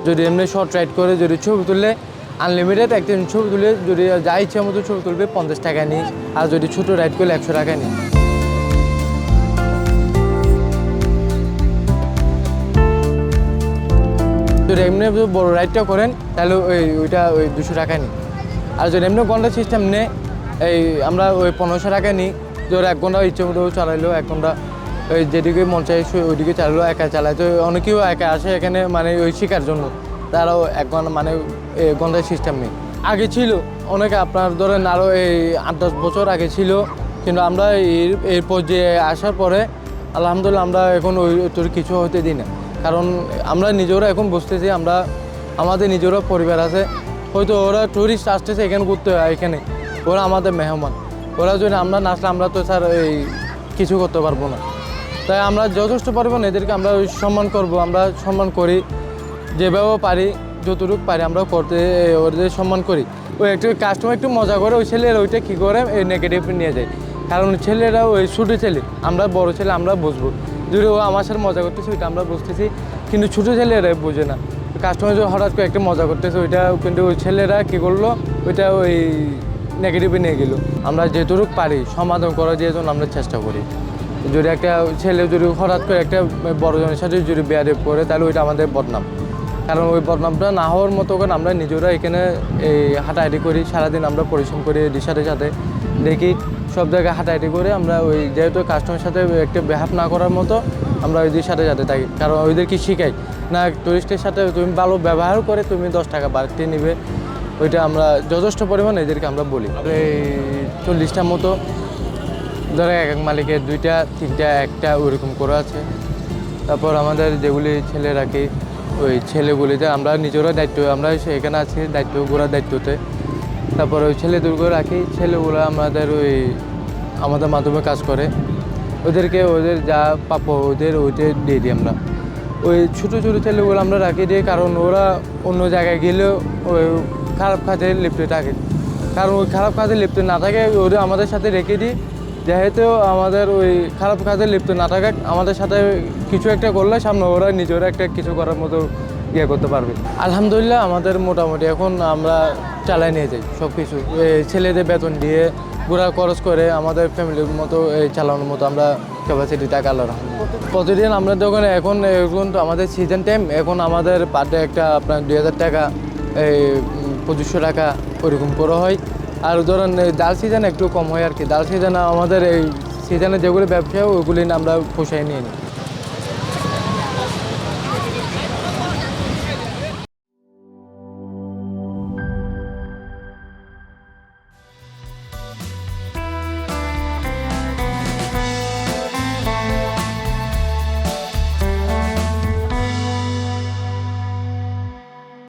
যদি এমনি short ride করে যদি ছবি তুললে আনলিমিটেড একদিন ছবি তুলে যদি যা ইচ্ছা মতো ছবি তুলবে 50 টাকা নিই, আর যদি ছোটো রাইড করলে 100 টাকা নিই। যদি এমনি বড় রাইডটা করেন তাহলে ওইটা 200 টাকা নিই। আর যদি এমনি ঘন্টা সিস্টেম নেই আমরা 1500 টাকা নিই। ধর 1 ঘন্টা ইচ্ছে মতো চালাইলো, 1 ঘন্টা যেদিকে মন চাই ওইদিকে চালালো, একা চালায়। তো অনেকেও একা আসে এখানে মানে শেখার জন্য, তারাও 1 ঘন্টা মানে ঘন্টার সিস্টেম নেই। আগে ছিল অনেকে, আপনার ধরেন আরও 8-10 বছর আগে ছিল, কিন্তু আমরা এই পর্যায়ে আসার পরে আলহামদুলিল্লাহ আমরা এখন তোর কিছু হতে দিই না। কারণ আমরা নিজেরা এখন বুঝতেছি আমাদের নিজেরও পরিবার আছে, হয়তো ওরা টুরিস্ট আসতেছে এখানে ঘুরতে, এখানে ওরা আমাদের মেহমান। ওরা যদি আমরা না আসলে আমরা তো স্যার কিছু করতে পারবো না। তাই আমরা যথেষ্ট পরিমাণ এদেরকে আমরা সম্মান করব, আমরা সম্মান করি, যেভাবে পারি যতটুকু পারি আমরা করতে ওদের সম্মান করি। ওই একটু কাস্টমার একটু মজা করে ওই ছেলেরা ওইটা কী করে নেগেটিভ নিয়ে যায়। কারণ ছেলেরা ওই ছোটো ছেলে, আমরা বড় ছেলে আমরা বুঝবো, যদি ও আমার সাথে মজা করতেছে ওইটা আমরা বুঝতেছি, কিন্তু ছোটো ছেলেরা বোঝে না। কাস্টমার যদি হঠাৎ করে একটা মজা করতেছে ওইটা, কিন্তু ওই ছেলেরা কী করলো ওইটা ওই নেগেটিভে নিয়ে গেলো। আমরা যেটুকু পারি সমাধান করার জন্য আমরা চেষ্টা করি। যদি একটা ছেলে যদি হঠাৎ করে একটা বড়জনের সাথে যদি বেয়াদব করে তাহলে ওইটা আমাদের বদনাম। কারণ ওই বদনামটা না হওয়ার মতো করে আমরা নিজেরা এখানে হাঁটাহাঁটি করি, সারাদিন আমরা পরিশ্রম করি এদের সাথে সাথে, দেখি সব জায়গায় হাঁটাহাঁটি করে আমরা ওই যেহেতু কাস্টমারের সাথে একটা ব্যবহার না করার মতো আমরা ওইদের সাথে সাথে থাকি। কারণ ওইদেরকে শিখাই না, টুরিস্টের সাথে তুমি ভালো ব্যবহার করে তুমি 10 টাকা বাড়তি নিবে, ওইটা আমরা যথেষ্ট পরিমাণ এদেরকে আমরা বলি। এই 40টার মতো ধরো এক মালিকের 2টা 3টা 1টা ওইরকম করে আছে। তারপর আমাদের যেগুলি ছেলে রাখি ওই ছেলেগুলিতে আমরা নিজেরা দায়িত্ব, আমরা এখানে আছি দায়িত্ব ঘোরার দায়িত্বতে। তারপর ওই ছেলেদেরকে রাখি, ছেলেগুলো আমাদের মাধ্যমে কাজ করে, ওদের যা প্রাপ্য ওইটা দিয়ে দিই আমরা। ওই ছোটো ছোটো ছেলেগুলো আমরা রাখি দিই, কারণ ওরা অন্য জায়গায় গেলেও ওই খারাপ কাজে লিপ্ত থাকে। কারণ ওই খারাপ কাজে লিপ্ত না থাকে ওরা আমাদের সাথে রেখে দিই, যেহেতু আমাদের ওই খারাপ কাজে লিপ্ত না থাকে, আমাদের সাথে কিছু একটা করলে সামনে ওরা নিজেরা একটা কিছু করার মতো করতে পারবে। আলহামদুলিল্লাহ আমাদের মোটামুটি এখন আমরা চালাই নিয়ে যাই সব কিছু, ছেলেদের বেতন দিয়ে পুরা খরচ করে আমাদের ফ্যামিলির মতো চালানোর মতো আমরা ক্যাপাসিটি টাকা আল্লাহ প্রতিদিন আমরা দোকানে এখন তো আমাদের সিজন টাইম, এখন আমাদের পার ডে একটা আপনার 2000 টাকা 2500 টাকা ওইরকম করে হয়। আর ধরেন ডাল সিজন একটু কম হয় আর কি, ডাল সিজনে আমাদের এই সিজনে যেগুলি ব্যবসা ওইগুলি আমরা পোষায় নিয়ে নিই।